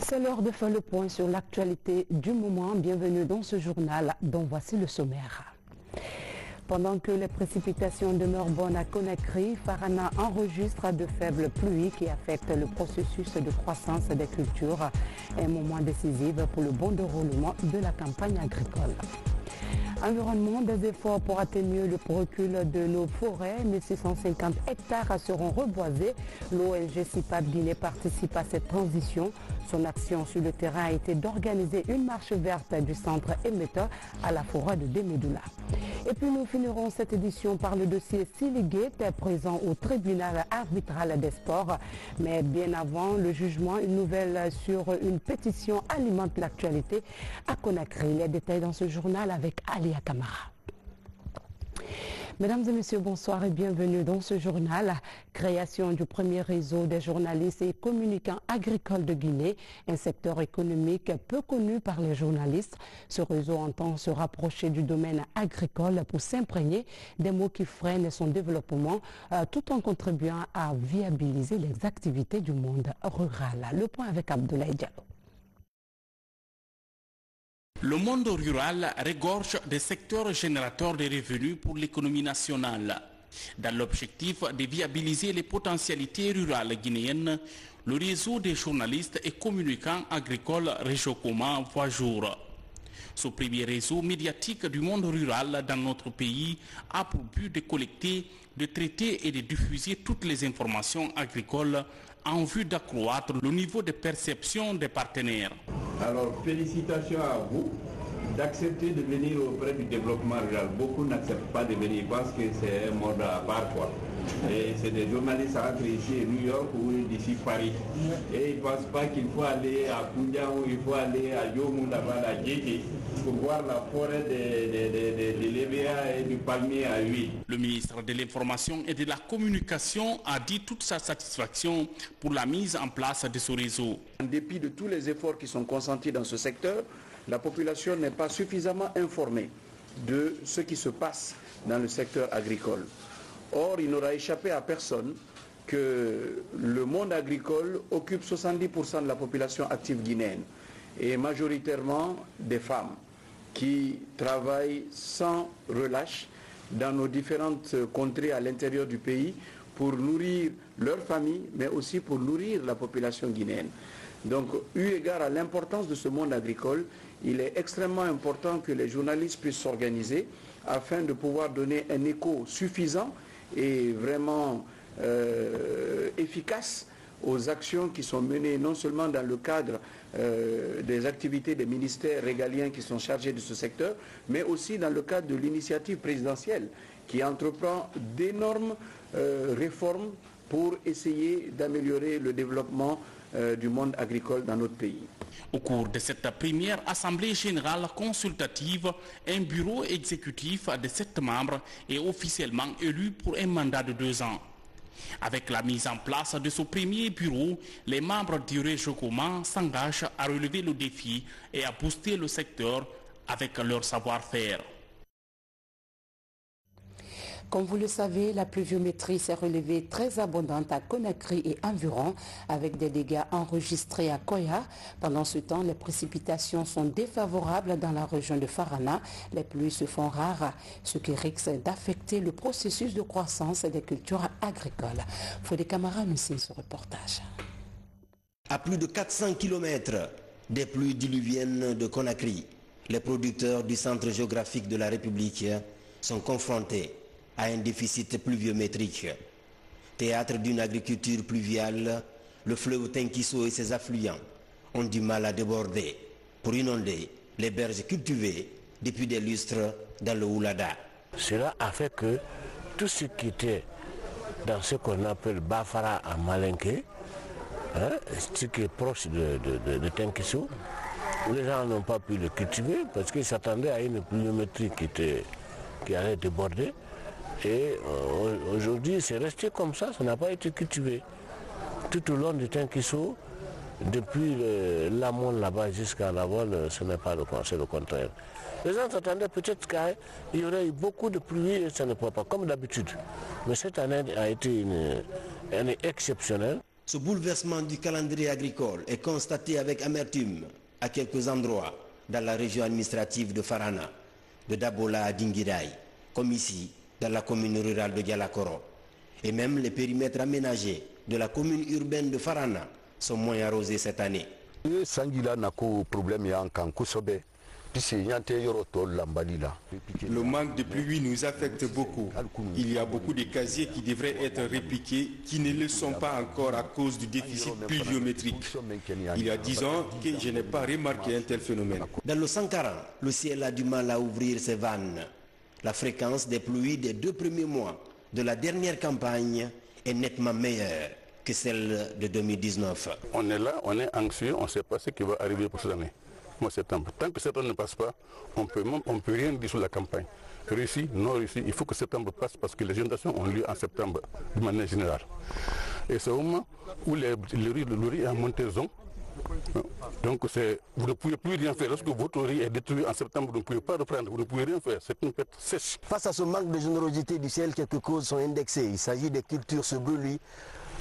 C'est l'heure de faire le point sur l'actualité du moment. Bienvenue dans ce journal dont voici le sommaire. Pendant que les précipitations demeurent bonnes à Conakry, Farana enregistre de faibles pluies qui affectent le processus de croissance des cultures. Un moment décisif pour le bon déroulement de la campagne agricole. Environnement, des efforts pour atténuer le recul de nos forêts. 1650 hectares seront reboisés. L'ONG CIPAD Guinée participe à cette transition. Son action sur le terrain a été d'organiser une marche verte du centre émetteur à la forêt de Demedoula. Et puis nous finirons cette édition par le dossier Siligate présent au tribunal arbitral des sports. Mais bien avant le jugement, une nouvelle sur une pétition alimente l'actualité à Conakry. Les détails dans ce journal avec Ali Kamara. Mesdames et messieurs, bonsoir et bienvenue dans ce journal. Création du premier réseau des journalistes et communicants agricoles de Guinée, un secteur économique peu connu par les journalistes. Ce réseau entend se rapprocher du domaine agricole pour s'imprégner des maux qui freinent son développement tout en contribuant à viabiliser les activités du monde rural. Le point avec Abdoulaye Diallo. Le monde rural regorge des secteurs générateurs de revenus pour l'économie nationale. Dans l'objectif de viabiliser les potentialités rurales guinéennes, le réseau des journalistes et communicants agricoles Rejocoma voit jour. Ce premier réseau médiatique du monde rural dans notre pays a pour but de collecter, de traiter et de diffuser toutes les informations agricoles en vue d'accroître le niveau de perception des partenaires. Alors, félicitations à vous d'accepter de venir auprès du développement rural. Beaucoup n'acceptent pas de venir parce que c'est un mode à part, quoi. Et c'est des journalistes entre ici à New York ou d'ici Paris. Et ils ne pensent pas qu'il faut aller à Koudia ou il faut aller à Yomou, là-bas, à Djéké, pour voir la forêt de l'EVA et du palmier à huile. Le ministre de l'Information et de la Communication a dit toute sa satisfaction pour la mise en place de ce réseau. En dépit de tous les efforts qui sont consentis dans ce secteur, la population n'est pas suffisamment informée de ce qui se passe dans le secteur agricole. Or, il n'aura échappé à personne que le monde agricole occupe 70% de la population active guinéenne et majoritairement des femmes qui travaillent sans relâche dans nos différentes contrées à l'intérieur du pays pour nourrir leur famille, mais aussi pour nourrir la population guinéenne. Donc, eu égard à l'importance de ce monde agricole, il est extrêmement important que les journalistes puissent s'organiser afin de pouvoir donner un écho suffisant et vraiment efficace aux actions qui sont menées non seulement dans le cadre des activités des ministères régaliens qui sont chargés de ce secteur, mais aussi dans le cadre de l'initiative présidentielle qui entreprend d'énormes réformes pour essayer d'améliorer le développement du monde agricole dans notre pays. Au cours de cette première Assemblée générale consultative, un bureau exécutif de 7 membres est officiellement élu pour un mandat de 2 ans. Avec la mise en place de ce premier bureau, les membres du Rejocoma s'engagent à relever le défi et à booster le secteur avec leur savoir-faire. Comme vous le savez, la pluviométrie s'est relevée très abondante à Conakry et environ, avec des dégâts enregistrés à Koya. Pendant ce temps, les précipitations sont défavorables dans la région de Farana. Les pluies se font rares, ce qui risque d'affecter le processus de croissance des cultures agricoles. Fodé Camara nous signe ce reportage. À plus de 400 km des pluies diluviennes de Conakry, les producteurs du centre géographique de la République sont confrontés à un déficit pluviométrique. Théâtre d'une agriculture pluviale, le fleuve Tenkiso et ses affluents ont du mal à déborder pour inonder les berges cultivées depuis des lustres dans le Oulada. Cela a fait que tout ce qui était dans ce qu'on appelle Bafara à Malinké, ce qui est proche de Tenkiso, les gens n'ont pas pu le cultiver parce qu'ils s'attendaient à une pluviométrie qui allait déborder. Et aujourd'hui, c'est resté comme ça n'a pas été cultivé. Tout au long du Tenkiso, depuis l'amont là-bas jusqu'à l'aval, ce n'est pas le cas, c'est le contraire. Les gens s'attendaient peut-être qu'il y aurait eu beaucoup de pluie et ça ne pourrait pas, comme d'habitude. Mais cette année a été une année exceptionnelle. Ce bouleversement du calendrier agricole est constaté avec amertume à quelques endroits dans la région administrative de Farana, de Dabola à Dinguiraï, comme ici dans la commune rurale de Dialakoro. Et même les périmètres aménagés de la commune urbaine de Farana sont moins arrosés cette année. Le manque de pluie nous affecte beaucoup. Il y a beaucoup de casiers qui devraient être répliqués, qui ne le sont pas encore à cause du déficit pluviométrique. Il y a 10 ans que je n'ai pas remarqué un tel phénomène. Dans le Sankara, le ciel a du mal à ouvrir ses vannes. La fréquence des pluies des 2 premiers mois de la dernière campagne est nettement meilleure que celle de 2019. On est là, on est anxieux, on ne sait pas ce qui va arriver pour cette année. Septembre. Tant que septembre ne passe pas, on peut rien dire sur la campagne. Russie, non Russie, il faut que septembre passe parce que les inondations ont lieu en septembre, de manière générale. Et c'est au moment où le riz est en montaison. Donc vous ne pouvez plus rien faire. Lorsque votre riz est détruit en septembre, vous ne pouvez pas reprendre, vous ne pouvez rien faire. C'est une perte sèche. Face à ce manque de générosité du ciel, quelques causes sont indexées. Il s'agit des cultures sous brûlis,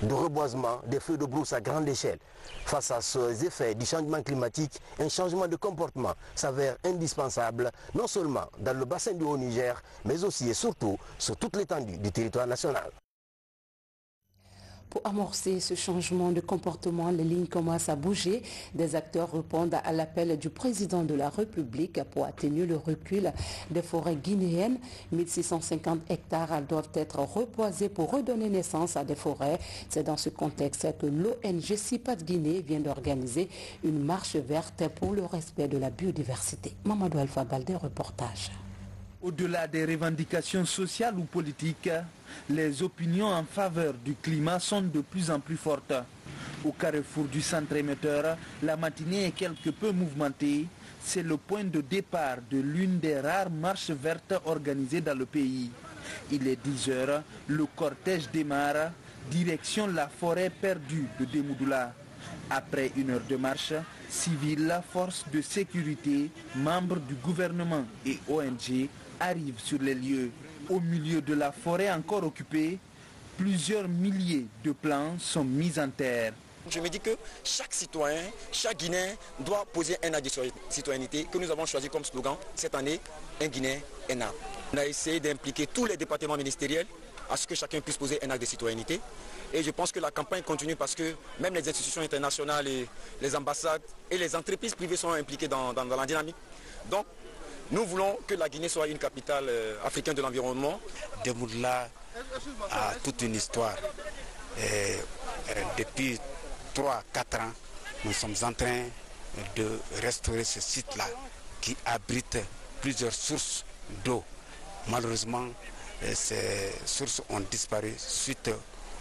de reboisement, des feux de brousse à grande échelle. Face à ces effets du changement climatique, un changement de comportement s'avère indispensable, non seulement dans le bassin du Haut-Niger, mais aussi et surtout sur toute l'étendue du territoire national. Pour amorcer ce changement de comportement, les lignes commencent à bouger. Des acteurs répondent à l'appel du président de la République pour atténuer le recul des forêts guinéennes. 1650 hectares doivent être reboisés pour redonner naissance à des forêts. C'est dans ce contexte que l'ONG CIPAD Guinée vient d'organiser une marche verte pour le respect de la biodiversité. Mamadou Alpha Baldé, reportage. Au-delà des revendications sociales ou politiques, les opinions en faveur du climat sont de plus en plus fortes. Au carrefour du centre émetteur, la matinée est quelque peu mouvementée. C'est le point de départ de l'une des rares marches vertes organisées dans le pays. Il est 10 heures, le cortège démarre, direction la forêt perdue de Demoudoula. Après 1 heure de marche, civils, forces de sécurité, membres du gouvernement et ONG arrivent sur les lieux. Au milieu de la forêt encore occupée, plusieurs milliers de plants sont mis en terre. Je me dis que chaque citoyen, chaque Guinéen doit poser un acte de citoyenneté que nous avons choisi comme slogan cette année, un Guinéen, un arbre. On a essayé d'impliquer tous les départements ministériels à ce que chacun puisse poser un acte de citoyenneté. Et je pense que la campagne continue parce que même les institutions internationales, et les ambassades et les entreprises privées sont impliquées dans la dynamique. Donc, nous voulons que la Guinée soit une capitale africaine de l'environnement. Demoudoula a toute une histoire. Depuis 3-4 ans, nous sommes en train de restaurer ce site-là qui abrite plusieurs sources d'eau. Malheureusement, ces sources ont disparu suite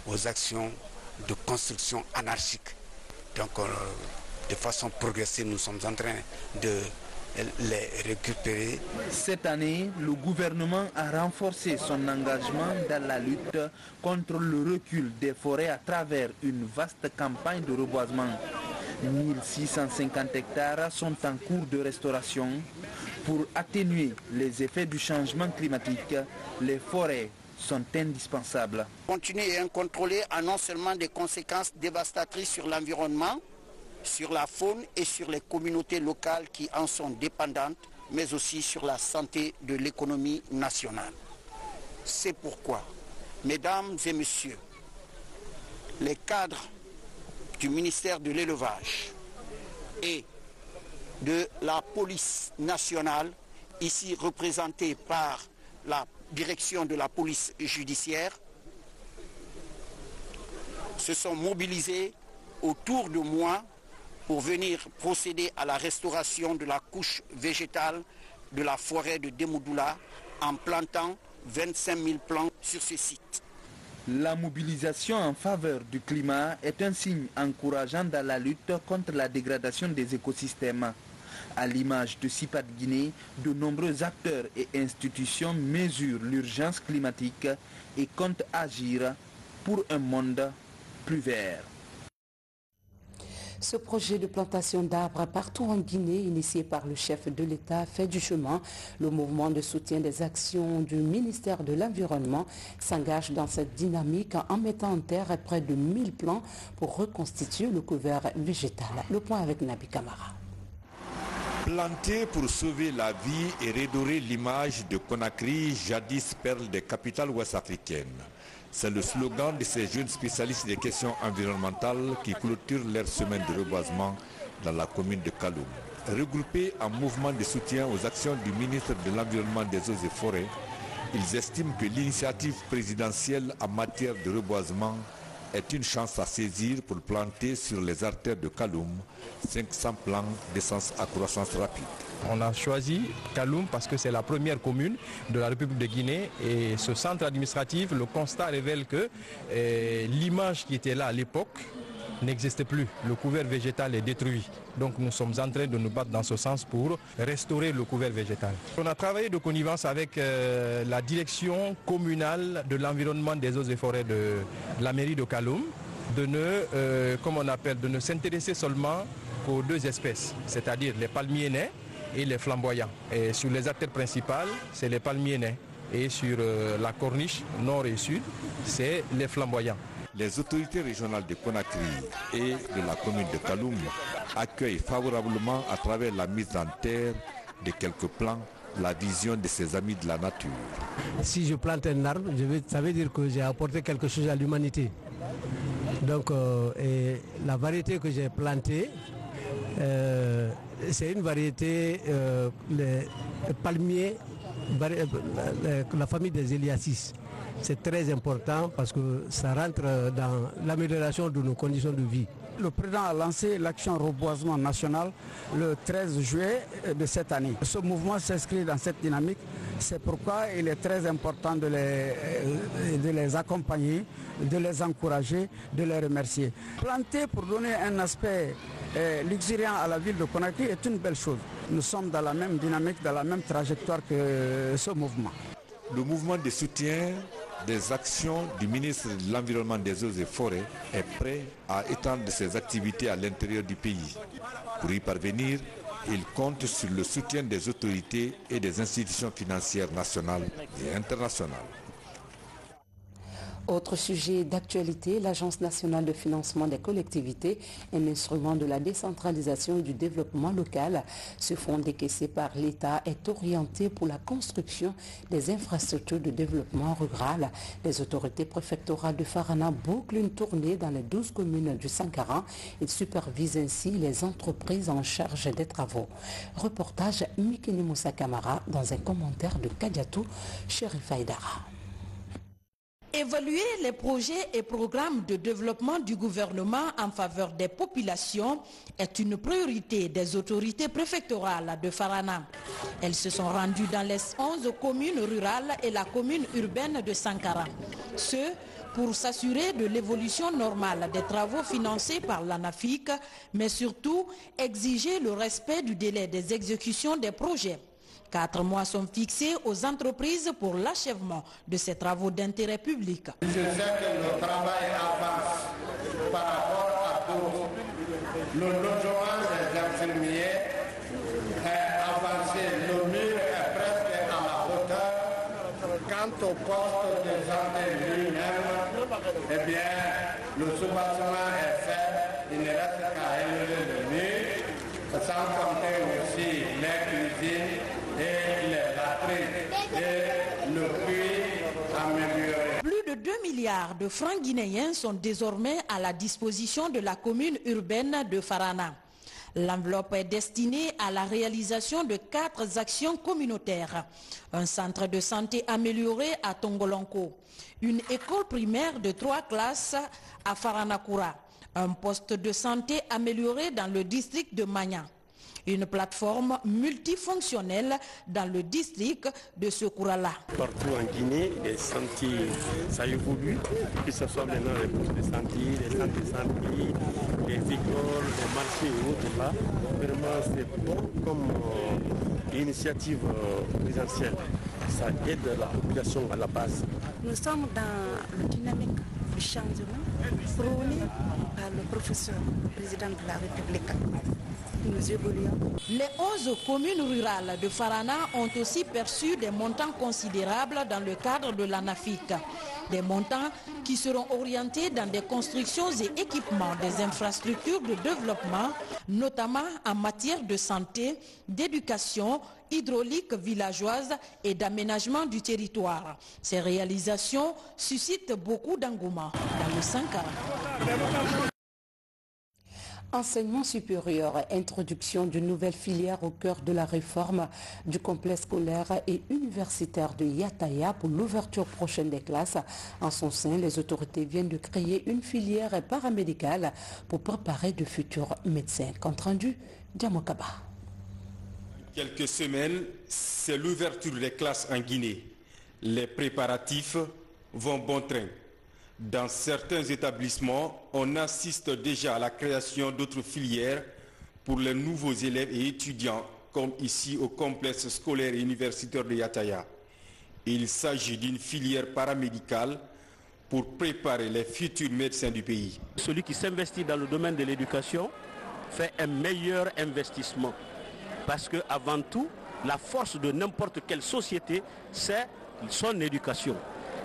aux actions de construction anarchique. Donc, de façon progressive, nous sommes en train de les récupérer. Cette année, le gouvernement a renforcé son engagement dans la lutte contre le recul des forêts à travers une vaste campagne de reboisement. 1650 hectares sont en cours de restauration. Pour atténuer les effets du changement climatique, les forêts sont indispensables. Continuer et incontrôlé a non seulement des conséquences dévastatrices sur l'environnement, sur la faune et sur les communautés locales qui en sont dépendantes, mais aussi sur la santé de l'économie nationale. C'est pourquoi, mesdames et messieurs, les cadres du ministère de l'élevage et de la police nationale, ici représentés par la direction de la police judiciaire, se sont mobilisés autour de moi pour venir procéder à la restauration de la couche végétale de la forêt de Demoudoula en plantant 25 000 plants sur ce site. La mobilisation en faveur du climat est un signe encourageant dans la lutte contre la dégradation des écosystèmes. À l'image de CIPAD Guinée, de nombreux acteurs et institutions mesurent l'urgence climatique et comptent agir pour un monde plus vert. Ce projet de plantation d'arbres partout en Guinée, initié par le chef de l'État, fait du chemin. Le mouvement de soutien des actions du ministère de l'Environnement s'engage dans cette dynamique en mettant en terre près de 1000 plants pour reconstituer le couvert végétal. Le point avec Nabi Kamara. Planter pour sauver la vie et redorer l'image de Conakry, jadis perle des capitales ouest-africaines. C'est le slogan de ces jeunes spécialistes des questions environnementales qui clôturent leur semaine de reboisement dans la commune de Kaloum. Regroupés en mouvement de soutien aux actions du ministre de l'Environnement, des Eaux et Forêts, ils estiment que l'initiative présidentielle en matière de reboisement est une chance à saisir pour planter sur les artères de Kaloum 500 plants d'essence à croissance rapide. On a choisi Kaloum parce que c'est la première commune de la République de Guinée et ce centre administratif, le constat révèle que l'image qui était là à l'époque n'existe plus. Le couvert végétal est détruit. Donc nous sommes en train de nous battre dans ce sens pour restaurer le couvert végétal. On a travaillé de connivence avec la direction communale de l'environnement, des eaux et forêts de la mairie de Kaloum de ne s'intéresser seulement aux deux espèces, c'est-à-dire les palmiers nais et les flamboyants. Et sur les artères principales, c'est les palmiers nais. Et sur la corniche nord et sud, c'est les flamboyants. Les autorités régionales de Conakry et de la commune de Kaloum accueillent favorablement à travers la mise en terre de quelques plants la vision de ses amis de la nature. Si je plante un arbre, ça veut dire que j'ai apporté quelque chose à l'humanité. Donc la variété que j'ai plantée, c'est une variété, les palmiers, la famille des Eliasis. C'est très important parce que ça rentre dans l'amélioration de nos conditions de vie. Le président a lancé l'action reboisement national le 13 juillet de cette année. Ce mouvement s'inscrit dans cette dynamique. C'est pourquoi il est très important de les accompagner, de les encourager, de les remercier. Planter pour donner un aspect luxuriant à la ville de Conakry est une belle chose. Nous sommes dans la même dynamique, dans la même trajectoire que ce mouvement. Le mouvement de soutien des actions du ministre de l'Environnement, des Eaux et Forêts est prêt à étendre ses activités à l'intérieur du pays. Pour y parvenir, il compte sur le soutien des autorités et des institutions financières nationales et internationales. Autre sujet d'actualité, l'Agence nationale de financement des collectivités, un instrument de la décentralisation et du développement local. Ce fonds décaissé par l'État est orienté pour la construction des infrastructures de développement rural. Les autorités préfectorales de Farana bouclent une tournée dans les 12 communes du Sankara. Ils supervisent ainsi les entreprises en charge des travaux. Reportage Mikini Moussa Kamara dans un commentaire de Kadiatou Chérif Aïdara. Évaluer les projets et programmes de développement du gouvernement en faveur des populations est une priorité des autorités préfectorales de Farana. Elles se sont rendues dans les 11 communes rurales et la commune urbaine de Sankara. Ce, pour s'assurer de l'évolution normale des travaux financés par l'ANAFIC, mais surtout exiger le respect du délai des exécutions des projets. 4 mois sont fixés aux entreprises pour l'achèvement de ces travaux d'intérêt public. Je sais que le travail avance par rapport à d'autres. Le logement des infirmiers est avancé, le mur est presque à la hauteur. Quant au poste de santé lui-même, eh bien, le soubassement est fait, il ne reste qu'à élever le mur, sans compter aussi les cuisines et les latrines et le puits amélioré. Plus de 2 milliards de francs guinéens sont désormais à la disposition de la commune urbaine de Farana. L'enveloppe est destinée à la réalisation de 4 actions communautaires. Un centre de santé amélioré à Tongolonko, une école primaire de 3 classes à Faranakura, un poste de santé amélioré dans le district de Magna, une plateforme multifonctionnelle dans le district de Sekourala. Partout en Guinée, les sentiers, ça évolue, que ce soit maintenant les postes de santé, les centres de santé, les écoles, les marchés et autres là. Vraiment, c'est bon comme initiative présidentielle. Ça aide la population à la base. Nous sommes dans la dynamique du changement prôné par le professeur président de la République. Nous évoluons. Les 11 communes rurales de Farana ont aussi perçu des montants considérables dans le cadre de l'ANAFIC. Des montants qui seront orientés dans des constructions et équipements des infrastructures de développement, notamment en matière de santé, d'éducation, hydraulique villageoise et d'aménagement du territoire. Ces réalisations suscitent beaucoup d'engouement dans le Sankara. Enseignement supérieur, introduction d'une nouvelle filière au cœur de la réforme du complexe scolaire et universitaire de Yataya pour l'ouverture prochaine des classes. En son sein, les autorités viennent de créer une filière paramédicale pour préparer de futurs médecins. Compte rendu, Diamokaba. Quelques semaines, c'est l'ouverture des classes en Guinée. Les préparatifs vont bon train. Dans certains établissements, on assiste déjà à la création d'autres filières pour les nouveaux élèves et étudiants, comme ici au complexe scolaire et universitaire de Yataya. Il s'agit d'une filière paramédicale pour préparer les futurs médecins du pays. Celui qui s'investit dans le domaine de l'éducation fait un meilleur investissement. Parce qu'avant tout, la force de n'importe quelle société, c'est son éducation.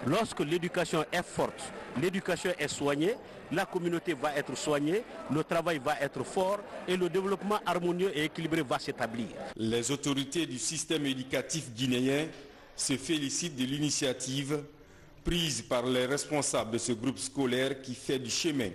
Lorsque l'éducation est forte, l'éducation est soignée, la communauté va être soignée, le travail va être fort et le développement harmonieux et équilibré va s'établir. Les autorités du système éducatif guinéen se félicitent de l'initiative prise par les responsables de ce groupe scolaire qui fait du chemin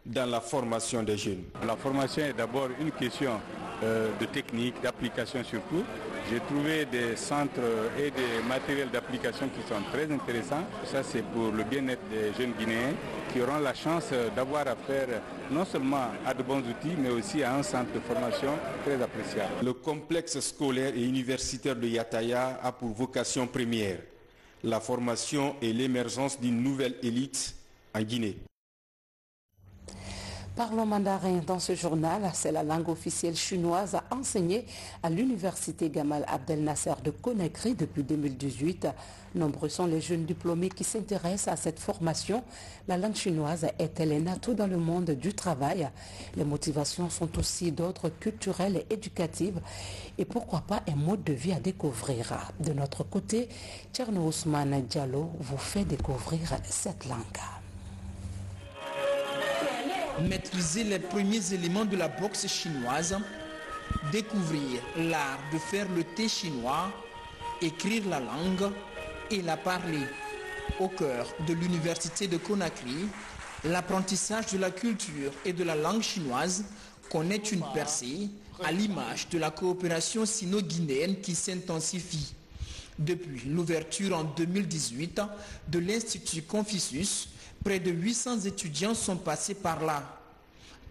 dans la formation des jeunes. La formation est d'abord une question de technique, d'application surtout. J'ai trouvé des centres et des matériels d'application qui sont très intéressants. Ça, c'est pour le bien-être des jeunes Guinéens qui auront la chance d'avoir affaire non seulement à de bons outils, mais aussi à un centre de formation très appréciable. Le complexe scolaire et universitaire de Yataya a pour vocation première la formation et l'émergence d'une nouvelle élite en Guinée. Parlons mandarin dans ce journal, c'est la langue officielle chinoise enseignée à l'université Gamal Abdel Nasser de Conakry depuis 2018. Nombreux sont les jeunes diplômés qui s'intéressent à cette formation. La langue chinoise est-elle un atout dans le monde du travail? Les motivations sont aussi d'ordre culturel et éducatif. Et pourquoi pas un mode de vie à découvrir? De notre côté, Tcherno Ousmane Diallo vous fait découvrir cette langue. Maîtriser les premiers éléments de la boxe chinoise, découvrir l'art de faire le thé chinois, écrire la langue et la parler. Au cœur de l'université de Conakry, l'apprentissage de la culture et de la langue chinoise connaît une percée à l'image de la coopération sino-guinéenne qui s'intensifie. Depuis l'ouverture en 2018 de l'Institut Confucius, près de 800 étudiants sont passés par là.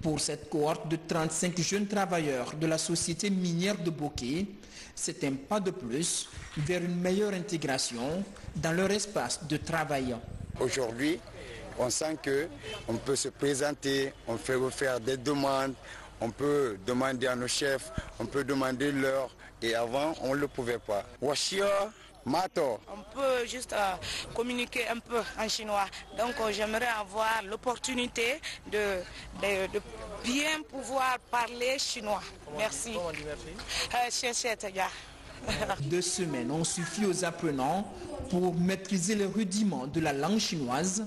Pour cette cohorte de 35 jeunes travailleurs de la société minière de Bokeh, c'est un pas de plus vers une meilleure intégration dans leur espace de travail. Aujourd'hui, on sent qu'on peut se présenter, on peut faire des demandes, on peut demander à nos chefs, on peut demander l'heure, et avant, on ne le pouvait pas. Mato. On peut juste communiquer un peu en chinois. Donc j'aimerais avoir l'opportunité de bien pouvoir parler chinois. Merci. 2 semaines ont suffi aux apprenants pour maîtriser les rudiments de la langue chinoise.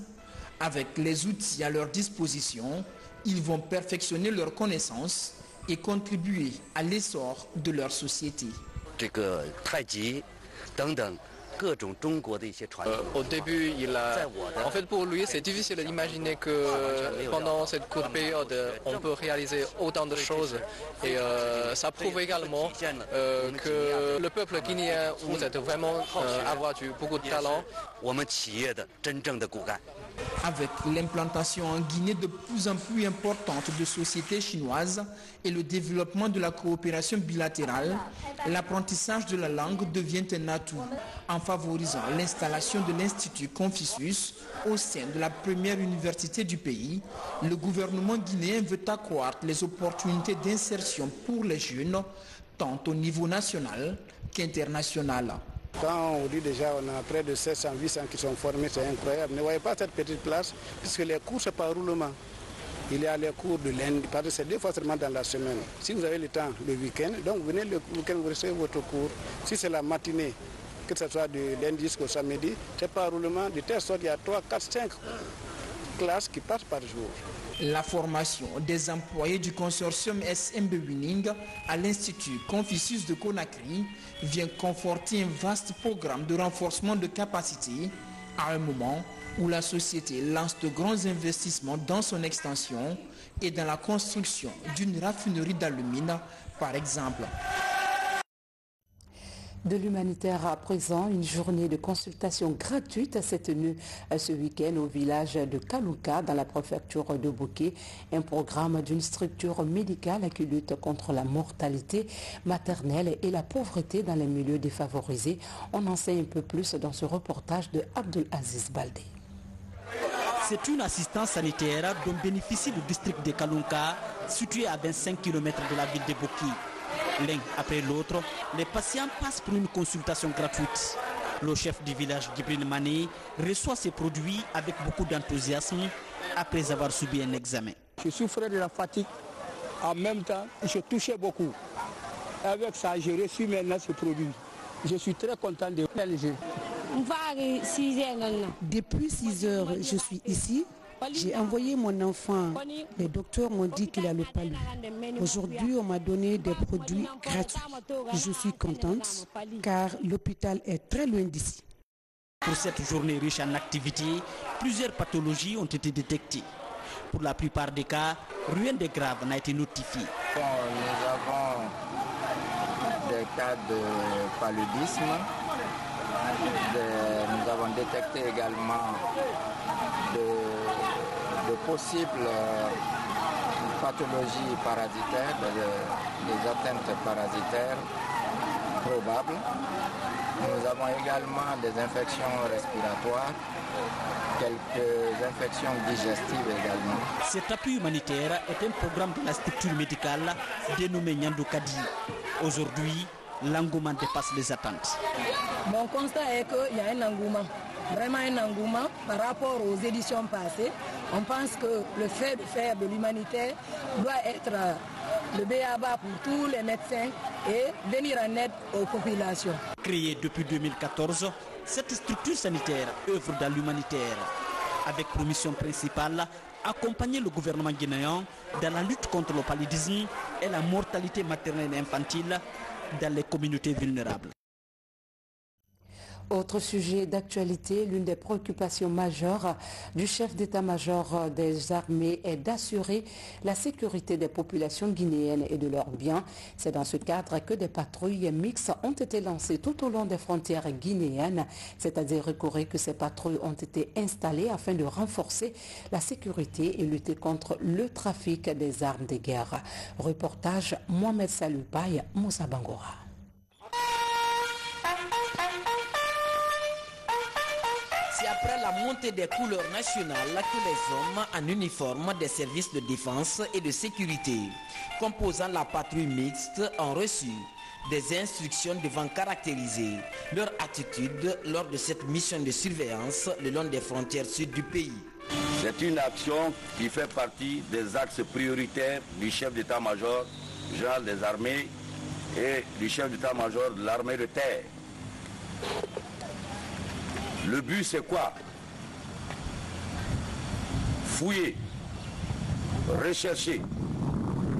Avec les outils à leur disposition, ils vont perfectionner leurs connaissances et contribuer à l'essor de leur société. Au début, en fait, pour lui, c'est difficile d'imaginer que pendant cette courte période, on peut réaliser autant de choses. Et ça prouve également que le peuple guinéen, vous êtes vraiment avoir beaucoup de talent. Avec l'implantation en Guinée de plus en plus importante de sociétés chinoises et le développement de la coopération bilatérale, l'apprentissage de la langue devient un atout en favorisant l'installation de l'Institut Confucius au sein de la première université du pays. Le gouvernement guinéen veut accroître les opportunités d'insertion pour les jeunes, tant au niveau national qu'international. Quand on dit déjà on a près de 700-800 qui sont formés, c'est incroyable. Ne voyez pas cette petite place, puisque les cours c'est par roulement. Il y a les cours de lundi, parce que c'est 2 fois seulement dans la semaine. Si vous avez le temps le week-end, donc venez le week-end, vous recevez votre cours. Si c'est la matinée, que ce soit de lundi jusqu'au samedi, c'est par roulement, de telle sorte qu'il y a 3, 4, 5 classes qui passent par jour. La formation des employés du consortium SMB Winning à l'Institut Confucius de Conakry vient conforter un vaste programme de renforcement de capacité à un moment où la société lance de grands investissements dans son extension et dans la construction d'une raffinerie d'alumine, par exemple. De l'humanitaire à présent, une journée de consultation gratuite s'est tenue ce week-end au village de Kalouka dans la préfecture de Bouquet, un programme d'une structure médicale qui lutte contre la mortalité maternelle et la pauvreté dans les milieux défavorisés. On en sait un peu plus dans ce reportage de Abdul Aziz Baldé. C'est une assistance sanitaire dont bénéficie le district de Kalouka, situé à 25 km de la ville de Bouquet. L'un après l'autre, les patients passent pour une consultation gratuite. Le chef du village, Gibril Mané, reçoit ces produits avec beaucoup d'enthousiasme après avoir subi un examen. Je souffrais de la fatigue, en même temps, je touchais beaucoup. Avec ça, j'ai reçu maintenant ce produit. Je suis très content de l'élever. Depuis 6 heures, je suis ici. J'ai envoyé mon enfant. Les docteurs m'ont dit qu'il a le palu. Aujourd'hui, on m'a donné des produits gratuits. Je suis contente car l'hôpital est très loin d'ici. Pour cette journée riche en activités, plusieurs pathologies ont été détectées. Pour la plupart des cas, rien de grave n'a été notifié. Nous avons des cas de paludisme. Nous avons détecté également de possibles pathologies parasitaires, des atteintes parasitaires probables. Nous avons également des infections respiratoires, quelques infections digestives également. Cet appui humanitaire est un programme de la structure médicale dénommé Nyandou Kadi. Aujourd'hui, l'engouement dépasse les attentes. Mon constat est qu'il y a un engouement, vraiment un engouement par rapport aux éditions passées. On pense que le fait de faire de l'humanitaire doit être le b.a.-ba pour tous les médecins et venir en aide aux populations. Créée depuis 2014, cette structure sanitaire œuvre dans l'humanitaire, avec pour mission principale accompagner le gouvernement guinéen dans la lutte contre le paludisme et la mortalité maternelle et infantile dans les communautés vulnérables. Autre sujet d'actualité, l'une des préoccupations majeures du chef d'état-major des armées est d'assurer la sécurité des populations guinéennes et de leurs biens. C'est dans ce cadre que des patrouilles mixtes ont été lancées tout au long des frontières guinéennes, c'est-à-dire que ces patrouilles ont été installées afin de renforcer la sécurité et lutter contre le trafic des armes de guerre. Reportage Mohamed Saloupaye, Moussa Bangora. C'est après la montée des couleurs nationales que les hommes en uniforme des services de défense et de sécurité composant la patrouille mixte ont reçu des instructions devant caractériser leur attitude lors de cette mission de surveillance le long des frontières sud du pays. C'est une action qui fait partie des axes prioritaires du chef d'état-major général des armées et du chef d'état-major de l'armée de terre. Le but, c'est quoi? Fouiller, rechercher,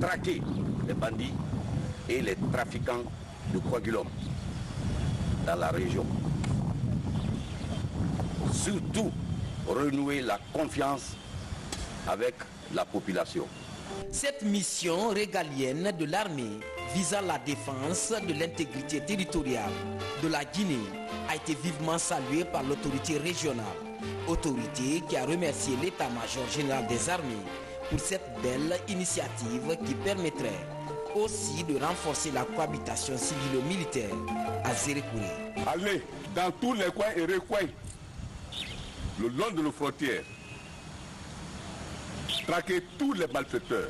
traquer les bandits et les trafiquants de coagulum dans la région. Surtout, renouer la confiance avec la population. Cette mission régalienne de l'armée visant la défense de l'intégrité territoriale de la Guinée a été vivement saluée par l'autorité régionale, autorité qui a remercié l'état-major général des armées pour cette belle initiative qui permettrait aussi de renforcer la cohabitation civilo-militaire à Zérékouré. Allez dans tous les coins et recoins le long de nos frontières, traquer tous les malfaiteurs,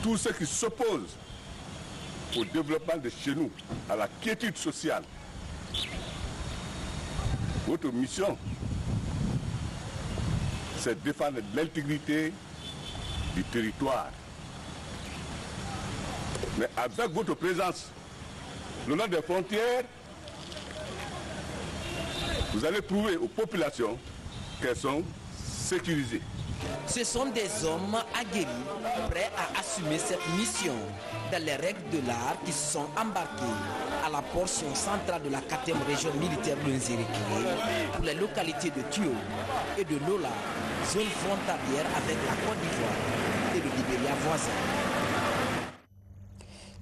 tous ceux qui s'opposent au développement de chez nous, à la quiétude sociale. Votre mission, c'est de défendre l'intégrité du territoire. Mais avec votre présence, le long des frontières, vous allez prouver aux populations qu'elles sont sécurisées. Ce sont des hommes aguerris, prêts à assumer cette mission dans les règles de l'art qui se sont embarqués à la portion centrale de la 4e région militaire de Nzériké pour les localités de Thio et de Lola, zone frontalière avec la Côte d'Ivoire et le Libéria voisin.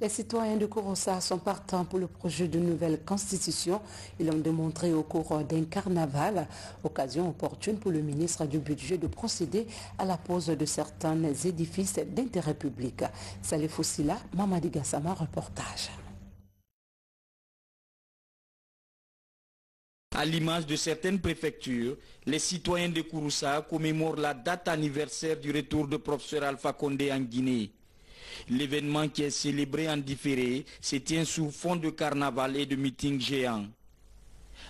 Les citoyens de Kouroussa sont partants pour le projet de nouvelle constitution. Ils l'ont démontré au cours d'un carnaval, occasion opportune pour le ministre du Budget de procéder à la pose de certains édifices d'intérêt public. Salif Oussila, Mamadi Gassama, reportage. À l'image de certaines préfectures, les citoyens de Kouroussa commémorent la date anniversaire du retour de professeur Alpha Condé en Guinée. L'événement qui est célébré en différé se tient sous fond de carnaval et de meetings géants.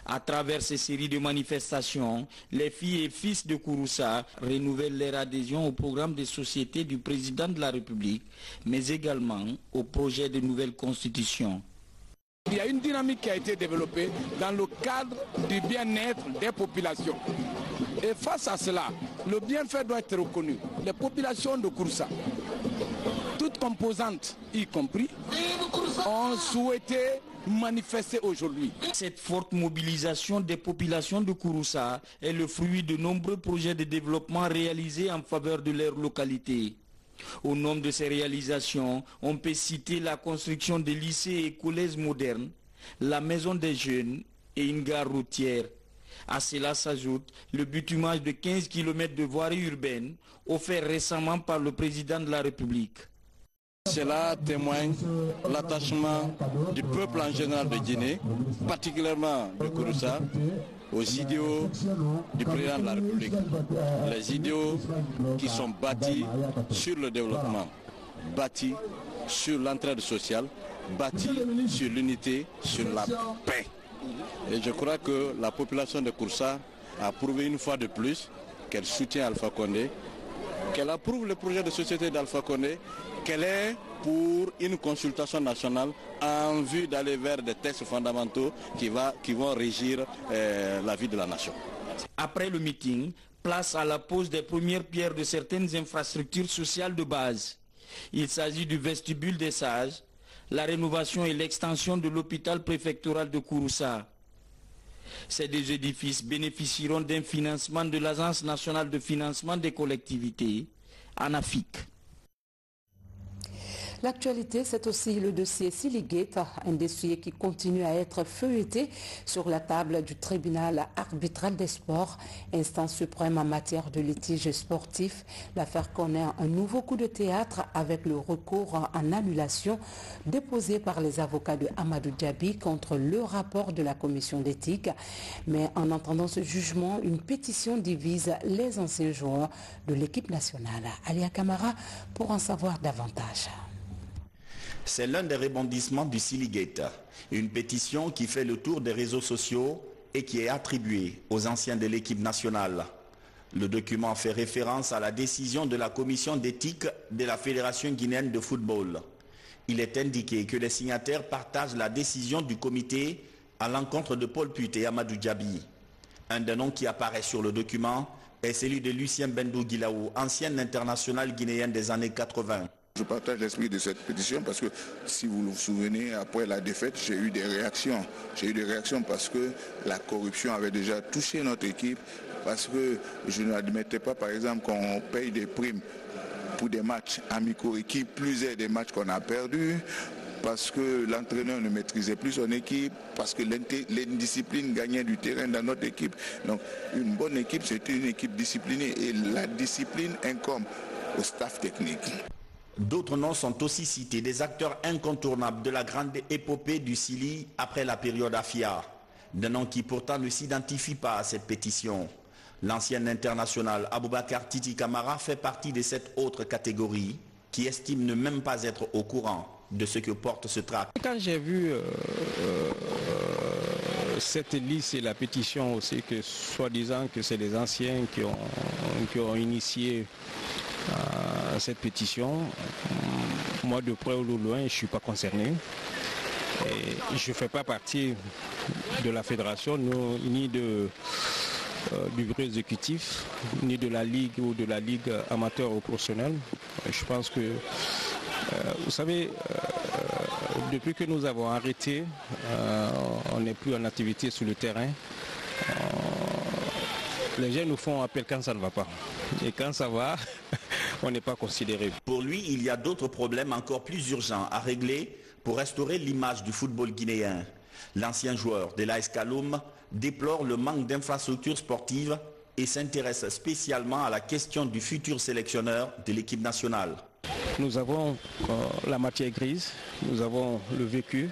À travers ces séries de manifestations, les filles et fils de Kouroussa renouvellent leur adhésion au programme de société du président de la République, mais également au projet de nouvelle constitution. Il y a une dynamique qui a été développée dans le cadre du bien-être des populations. Et face à cela, le bienfait doit être reconnu. Les populations de Kouroussa, toutes composantes y compris, ont souhaité manifester aujourd'hui. Cette forte mobilisation des populations de Kouroussa est le fruit de nombreux projets de développement réalisés en faveur de leur localité. Au nom de ces réalisations, on peut citer la construction de lycées et collèges modernes, la maison des jeunes et une gare routière. À cela s'ajoute le bitumage de 15 km de voirie urbaine offert récemment par le président de la République. Cela témoigne l'attachement du peuple en général de Guinée, particulièrement de Kouroussa, aux idéaux du président de la République. Les idéaux qui sont bâtis sur le développement, bâtis sur l'entraide sociale, bâtis sur l'unité, sur la paix. Et je crois que la population de Kouroussa a prouvé une fois de plus qu'elle soutient Alpha Condé, qu'elle approuve le projet de société d'Alpha Condé, qu'elle est pour une consultation nationale en vue d'aller vers des textes fondamentaux qui vont régir la vie de la nation. Après le meeting, place à la pose des premières pierres de certaines infrastructures sociales de base. Il s'agit du vestibule des Sages, la rénovation et l'extension de l'hôpital préfectoral de Kouroussa. Ces deux édifices bénéficieront d'un financement de l'Agence nationale de financement des collectivités, ANAFIC. L'actualité, c'est aussi le dossier Silligate, un dossier qui continue à être feuilleté sur la table du tribunal arbitral des sports, instance suprême en matière de litige sportif. L'affaire connaît un nouveau coup de théâtre avec le recours en annulation déposé par les avocats de Amadou Diaby contre le rapport de la commission d'éthique. Mais en entendant ce jugement, une pétition divise les anciens joueurs de l'équipe nationale. Alia Kamara pour en savoir davantage. C'est l'un des rebondissements du Silligate, une pétition qui fait le tour des réseaux sociaux et qui est attribuée aux anciens de l'équipe nationale. Le document fait référence à la décision de la commission d'éthique de la Fédération guinéenne de football. Il est indiqué que les signataires partagent la décision du comité à l'encontre de Paul Put et Amadou Diaby. Un des noms qui apparaît sur le document est celui de Lucien Bendou Guilaou, ancienne internationale guinéenne des années 80. Je partage l'esprit de cette pétition parce que, si vous vous souvenez, après la défaite, j'ai eu des réactions. J'ai eu des réactions parce que la corruption avait déjà touché notre équipe, parce que je n'admettais pas, par exemple, qu'on paye des primes pour des matchs amicaux et qui plus est des matchs qu'on a perdus, parce que l'entraîneur ne maîtrisait plus son équipe, parce que l'indiscipline gagnait du terrain dans notre équipe. Donc, une bonne équipe, c'est une équipe disciplinée et la discipline incombe au staff technique. D'autres noms sont aussi cités, des acteurs incontournables de la grande épopée du Sili après la période Afia, des noms qui pourtant ne s'identifient pas à cette pétition. L'ancienne internationale Aboubakar Titi Camara fait partie de cette autre catégorie qui estime ne même pas être au courant de ce que porte ce tract. Quand j'ai vu cette liste et la pétition aussi, que soi-disant que c'est les anciens qui ont initié cette pétition, moi de près ou de loin je ne suis pas concerné. Et je ne fais pas partie de la fédération, ni du bureau exécutif, ni de la ligue ou de la ligue amateur ou professionnelle. Je pense que, vous savez, depuis que nous avons arrêté, on n'est plus en activité sur le terrain. Les gens nous font appel quand ça ne va pas. Et quand ça va, on n'est pas considéré. Pour lui, il y a d'autres problèmes encore plus urgents à régler pour restaurer l'image du football guinéen. L'ancien joueur de l'AS Kaloum déplore le manque d'infrastructures sportives et s'intéresse spécialement à la question du futur sélectionneur de l'équipe nationale. Nous avons la matière grise, nous avons le vécu.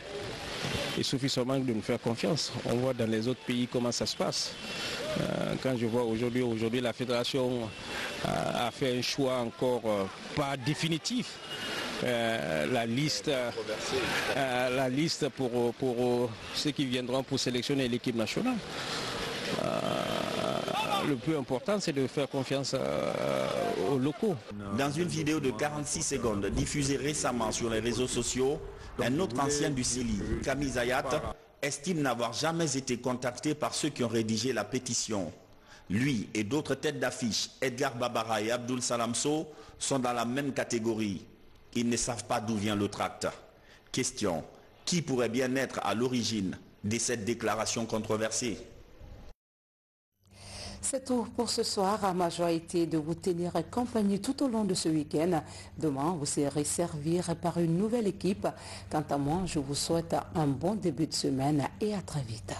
Il suffit seulement de nous faire confiance. On voit dans les autres pays comment ça se passe. Quand je vois aujourd'hui la fédération a fait un choix encore pas définitif. La liste pour ceux qui viendront pour sélectionner l'équipe nationale. Le plus important, c'est de faire confiance aux locaux. Dans une vidéo de 46 secondes diffusée récemment sur les réseaux sociaux, un autre ancien du Sili, Camille Zayat, estime n'avoir jamais été contacté par ceux qui ont rédigé la pétition. Lui et d'autres têtes d'affiche, Edgar Babara et Abdoul Salamso, sont dans la même catégorie. Ils ne savent pas d'où vient le tract. Question, qui pourrait bien être à l'origine de cette déclaration controversée? C'est tout pour ce soir. Ma joie a été de vous tenir compagnie tout au long de ce week-end. Demain, vous serez servis par une nouvelle équipe. Quant à moi, je vous souhaite un bon début de semaine et à très vite.